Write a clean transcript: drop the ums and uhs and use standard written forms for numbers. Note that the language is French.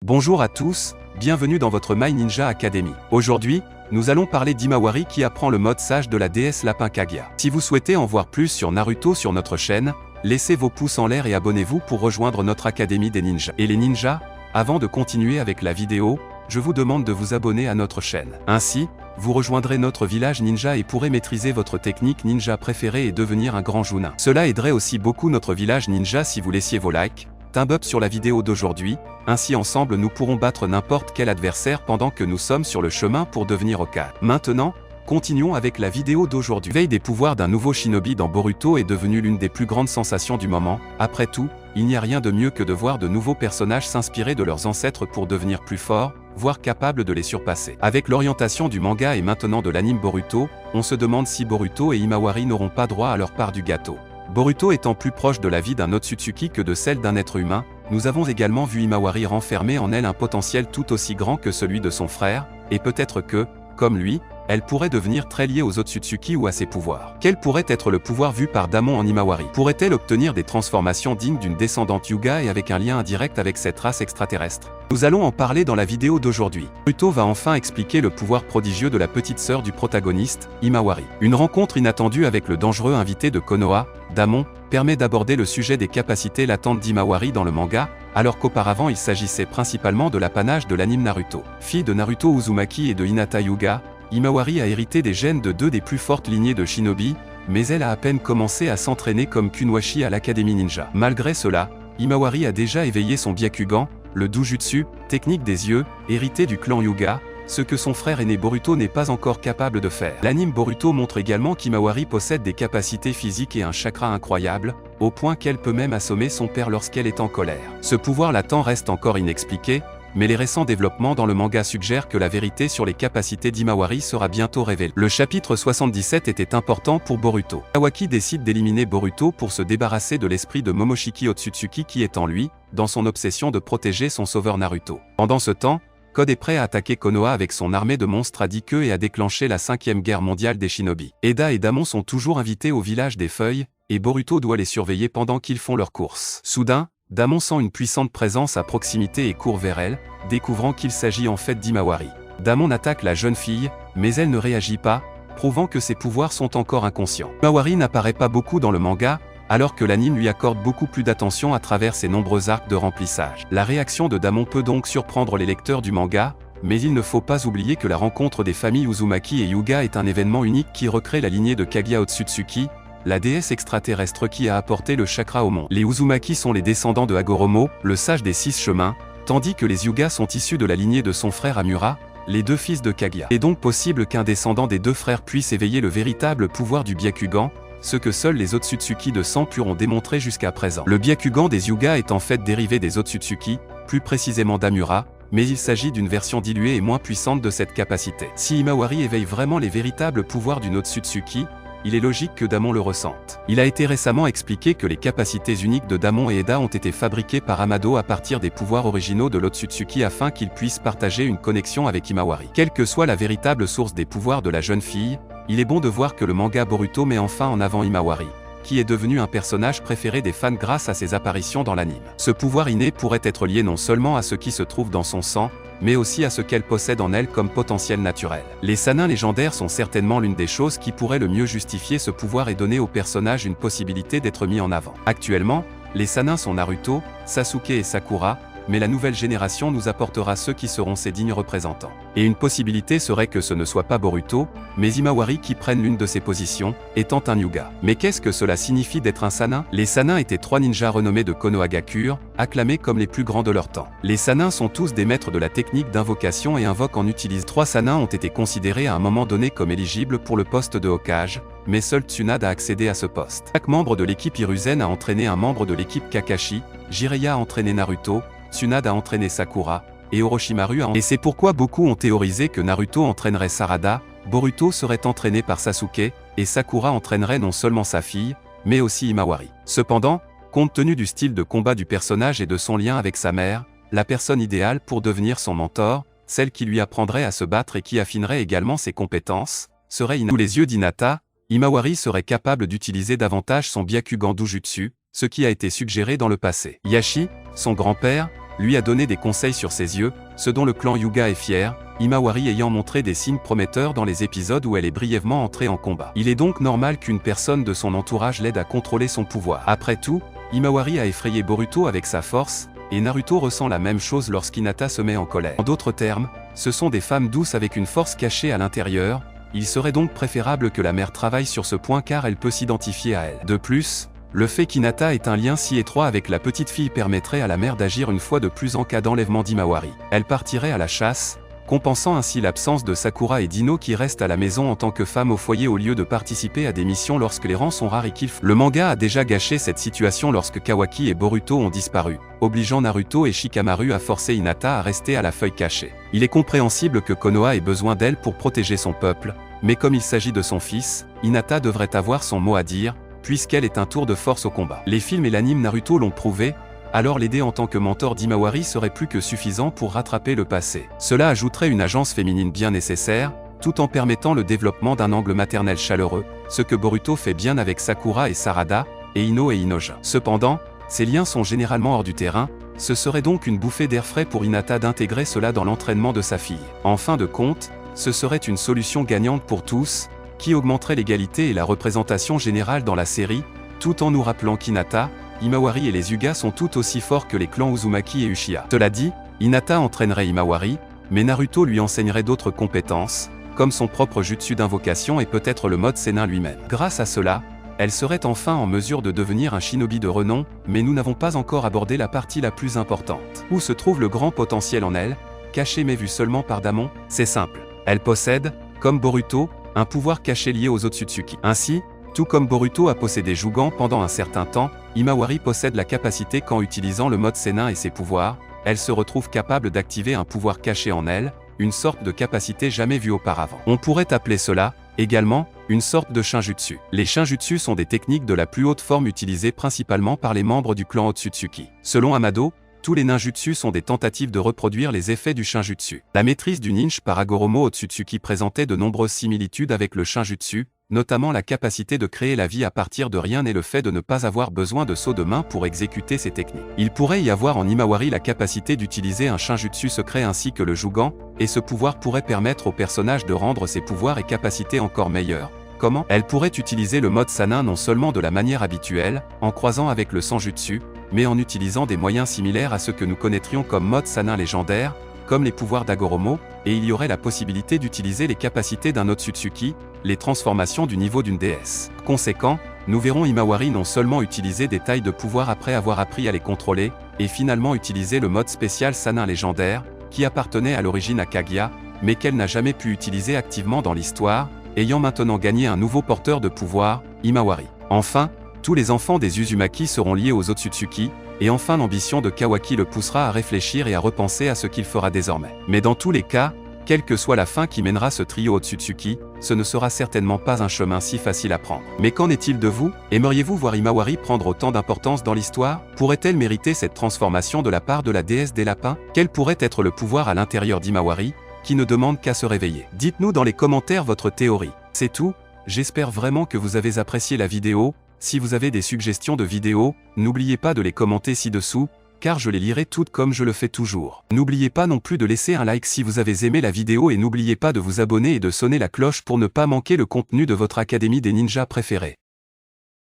Bonjour à tous, bienvenue dans votre My Ninja Academy. Aujourd'hui, nous allons parler d'Himawari qui apprend le mode sage de la déesse Lapin Kaguya. Si vous souhaitez en voir plus sur Naruto sur notre chaîne, laissez vos pouces en l'air et abonnez-vous pour rejoindre notre Académie des Ninjas. Et les ninjas, avant de continuer avec la vidéo, je vous demande de vous abonner à notre chaîne. Ainsi, vous rejoindrez notre village ninja et pourrez maîtriser votre technique ninja préférée et devenir un grand Chunin. Cela aiderait aussi beaucoup notre village ninja si vous laissiez vos likes, thumb up sur la vidéo d'aujourd'hui, ainsi ensemble nous pourrons battre n'importe quel adversaire pendant que nous sommes sur le chemin pour devenir Hokage. Maintenant, continuons avec la vidéo d'aujourd'hui. L'éveil des pouvoirs d'un nouveau shinobi dans Boruto est devenu l'une des plus grandes sensations du moment. Après tout, il n'y a rien de mieux que de voir de nouveaux personnages s'inspirer de leurs ancêtres pour devenir plus forts, voire capables de les surpasser. Avec l'orientation du manga et maintenant de l'anime Boruto, on se demande si Boruto et Himawari n'auront pas droit à leur part du gâteau. Boruto étant plus proche de la vie d'un Otsutsuki que de celle d'un être humain, nous avons également vu Himawari renfermer en elle un potentiel tout aussi grand que celui de son frère, et peut-être que, comme lui, elle pourrait devenir très liée aux Otsutsuki ou à ses pouvoirs. Quel pourrait être le pouvoir vu par Damon en Himawari? Pourrait-elle obtenir des transformations dignes d'une descendante Hyuga et avec un lien indirect avec cette race extraterrestre? Nous allons en parler dans la vidéo d'aujourd'hui. Boruto va enfin expliquer le pouvoir prodigieux de la petite sœur du protagoniste, Himawari. Une rencontre inattendue avec le dangereux invité de Konoha, Damon, permet d'aborder le sujet des capacités latentes d'Himawari dans le manga, alors qu'auparavant il s'agissait principalement de l'apanage de l'anime Naruto. Fille de Naruto Uzumaki et de Hinata Hyuga, Himawari a hérité des gènes de deux des plus fortes lignées de shinobi, mais elle a à peine commencé à s'entraîner comme Kunoichi à l'Académie Ninja. Malgré cela, Himawari a déjà éveillé son Byakugan, le Dojutsu, technique des yeux, hérité du clan Hyuga, ce que son frère aîné Boruto n'est pas encore capable de faire. L'anime Boruto montre également qu'Himawari possède des capacités physiques et un chakra incroyable, au point qu'elle peut même assommer son père lorsqu'elle est en colère. Ce pouvoir latent reste encore inexpliqué, mais les récents développements dans le manga suggèrent que la vérité sur les capacités d'Himawari sera bientôt révélée. Le chapitre 77 était important pour Boruto. Kawaki décide d'éliminer Boruto pour se débarrasser de l'esprit de Momoshiki Otsutsuki qui est en lui, dans son obsession de protéger son sauveur Naruto. Pendant ce temps, Code est prêt à attaquer Konoha avec son armée de monstres à 10 queues et à déclencher la 5e guerre mondiale des shinobi. Eda et Damon sont toujours invités au village des feuilles, et Boruto doit les surveiller pendant qu'ils font leur course. Soudain, Damon sent une puissante présence à proximité et court vers elle, découvrant qu'il s'agit en fait d'Himawari. Damon attaque la jeune fille, mais elle ne réagit pas, prouvant que ses pouvoirs sont encore inconscients. Himawari n'apparaît pas beaucoup dans le manga, alors que l'anime lui accorde beaucoup plus d'attention à travers ses nombreux arcs de remplissage. La réaction de Damon peut donc surprendre les lecteurs du manga, mais il ne faut pas oublier que la rencontre des familles Uzumaki et Hyuga est un événement unique qui recrée la lignée de Kaguya Otsutsuki, la déesse extraterrestre qui a apporté le chakra au monde. Les Uzumaki sont les descendants de Hagoromo, le sage des 6 chemins, tandis que les Hyuga sont issus de la lignée de son frère Amura, les deux fils de Kaguya. Il est donc possible qu'un descendant des deux frères puisse éveiller le véritable pouvoir du Byakugan, ce que seuls les Otsutsuki de sang pur ont démontré jusqu'à présent. Le Byakugan des Hyuga est en fait dérivé des Otsutsuki, plus précisément d'Amura, mais il s'agit d'une version diluée et moins puissante de cette capacité. Si Himawari éveille vraiment les véritables pouvoirs d'une Otsutsuki, il est logique que Damon le ressente. Il a été récemment expliqué que les capacités uniques de Damon et Eda ont été fabriquées par Amado à partir des pouvoirs originaux de l'Otsutsuki afin qu'ils puissent partager une connexion avec Himawari. Quelle que soit la véritable source des pouvoirs de la jeune fille, il est bon de voir que le manga Boruto met enfin en avant Himawari, qui est devenu un personnage préféré des fans grâce à ses apparitions dans l'anime. Ce pouvoir inné pourrait être lié non seulement à ce qui se trouve dans son sang, mais aussi à ce qu'elle possède en elle comme potentiel naturel. Les Sanins légendaires sont certainement l'une des choses qui pourrait le mieux justifier ce pouvoir et donner au personnage une possibilité d'être mis en avant. Actuellement, les Sanins sont Naruto, Sasuke et Sakura, mais la nouvelle génération nous apportera ceux qui seront ses dignes représentants. Et une possibilité serait que ce ne soit pas Boruto, mais Himawari qui prenne l'une de ces positions, étant un Hyuga. Mais qu'est-ce que cela signifie d'être un Sanin? Les Sanins étaient 3 ninjas renommés de Konohagakure, acclamés comme les plus grands de leur temps. Les Sanins sont tous des maîtres de la technique d'invocation et invoquent en utilisant. 3 Sanins ont été considérés à un moment donné comme éligibles pour le poste de Hokage, mais seul Tsunade a accédé à ce poste. Chaque membre de l'équipe Hiruzen a entraîné un membre de l'équipe Kakashi, Jiraiya a entraîné Naruto, Tsunade a entraîné Sakura, et Orochimaru a entraîné. Et c'est pourquoi beaucoup ont théorisé que Naruto entraînerait Sarada, Boruto serait entraîné par Sasuke, et Sakura entraînerait non seulement sa fille, mais aussi Himawari. Cependant, compte tenu du style de combat du personnage et de son lien avec sa mère, la personne idéale pour devenir son mentor, celle qui lui apprendrait à se battre et qui affinerait également ses compétences, serait Hinata. Sous les yeux d'Hinata, Himawari serait capable d'utiliser davantage son Byakugan Dojutsu, ce qui a été suggéré dans le passé. Yashi, son grand-père, lui a donné des conseils sur ses yeux, ce dont le clan Hyuga est fier, Himawari ayant montré des signes prometteurs dans les épisodes où elle est brièvement entrée en combat. Il est donc normal qu'une personne de son entourage l'aide à contrôler son pouvoir. Après tout, Himawari a effrayé Boruto avec sa force, et Naruto ressent la même chose lorsqu'Hinata se met en colère. En d'autres termes, ce sont des femmes douces avec une force cachée à l'intérieur, il serait donc préférable que la mère travaille sur ce point car elle peut s'identifier à elle. De plus, le fait qu'Hinata ait un lien si étroit avec la petite fille permettrait à la mère d'agir une fois de plus en cas d'enlèvement d'Himawari. Elle partirait à la chasse, compensant ainsi l'absence de Sakura et d'Ino qui restent à la maison en tant que femmes au foyer au lieu de participer à des missions lorsque les rangs sont rares et qu'il faut. Le manga a déjà gâché cette situation lorsque Kawaki et Boruto ont disparu, obligeant Naruto et Shikamaru à forcer Hinata à rester à la feuille cachée. Il est compréhensible que Konoha ait besoin d'elle pour protéger son peuple, mais comme il s'agit de son fils, Hinata devrait avoir son mot à dire, puisqu'elle est un tour de force au combat. Les films et l'anime Naruto l'ont prouvé, alors l'aider en tant que mentor d'Himawari serait plus que suffisant pour rattraper le passé. Cela ajouterait une agence féminine bien nécessaire, tout en permettant le développement d'un angle maternel chaleureux, ce que Boruto fait bien avec Sakura et Sarada, et Ino et Inoja. Cependant, ces liens sont généralement hors du terrain, ce serait donc une bouffée d'air frais pour Hinata d'intégrer cela dans l'entraînement de sa fille. En fin de compte, ce serait une solution gagnante pour tous, qui augmenterait l'égalité et la représentation générale dans la série, tout en nous rappelant qu'Hinata, Himawari et les Hyuga sont tout aussi forts que les clans Uzumaki et Uchiha. Cela dit, Hinata entraînerait Himawari, mais Naruto lui enseignerait d'autres compétences, comme son propre jutsu d'invocation et peut-être le mode Sennin lui-même. Grâce à cela, elle serait enfin en mesure de devenir un shinobi de renom, mais nous n'avons pas encore abordé la partie la plus importante. Où se trouve le grand potentiel en elle, caché mais vu seulement par Damon? C'est simple. Elle possède, comme Boruto, un pouvoir caché lié aux Otsutsuki. Ainsi, tout comme Boruto a possédé Jugan pendant un certain temps, Himawari possède la capacité qu'en utilisant le mode Sennin et ses pouvoirs, elle se retrouve capable d'activer un pouvoir caché en elle, une sorte de capacité jamais vue auparavant. On pourrait appeler cela, également, une sorte de Shinjutsu. Les Shinjutsu sont des techniques de la plus haute forme utilisées principalement par les membres du clan Otsutsuki. Selon Amado, tous les ninjutsu sont des tentatives de reproduire les effets du Shinjutsu. La maîtrise du ninja par Hagoromo Otsutsuki présentait de nombreuses similitudes avec le Shinjutsu, notamment la capacité de créer la vie à partir de rien et le fait de ne pas avoir besoin de saut de main pour exécuter ces techniques. Il pourrait y avoir en Himawari la capacité d'utiliser un Shinjutsu secret ainsi que le Jugan, et ce pouvoir pourrait permettre au personnage de rendre ses pouvoirs et capacités encore meilleurs. Comment? Elle pourrait utiliser le mode Sannin non seulement de la manière habituelle, en croisant avec le Sanjutsu, mais en utilisant des moyens similaires à ce que nous connaîtrions comme mode Sannin légendaire, comme les pouvoirs d'Hagoromo, et il y aurait la possibilité d'utiliser les capacités d'un Otsutsuki, les transformations du niveau d'une déesse. Conséquent, nous verrons Himawari non seulement utiliser des tailles de pouvoir après avoir appris à les contrôler, et finalement utiliser le mode spécial Sannin légendaire, qui appartenait à l'origine à Kaguya, mais qu'elle n'a jamais pu utiliser activement dans l'histoire, ayant maintenant gagné un nouveau porteur de pouvoir, Himawari. Enfin, tous les enfants des Uzumaki seront liés aux Otsutsuki, et enfin l'ambition de Kawaki le poussera à réfléchir et à repenser à ce qu'il fera désormais. Mais dans tous les cas, quelle que soit la fin qui mènera ce trio Otsutsuki, ce ne sera certainement pas un chemin si facile à prendre. Mais qu'en est-il de vous? Aimeriez-vous voir Himawari prendre autant d'importance dans l'histoire? Pourrait-elle mériter cette transformation de la part de la déesse des lapins? Quel pourrait être le pouvoir à l'intérieur d'Himawari, qui ne demande qu'à se réveiller? Dites-nous dans les commentaires votre théorie. C'est tout, j'espère vraiment que vous avez apprécié la vidéo. Si vous avez des suggestions de vidéos, n'oubliez pas de les commenter ci-dessous, car je les lirai toutes comme je le fais toujours. N'oubliez pas non plus de laisser un like si vous avez aimé la vidéo et n'oubliez pas de vous abonner et de sonner la cloche pour ne pas manquer le contenu de votre académie des ninjas préférés.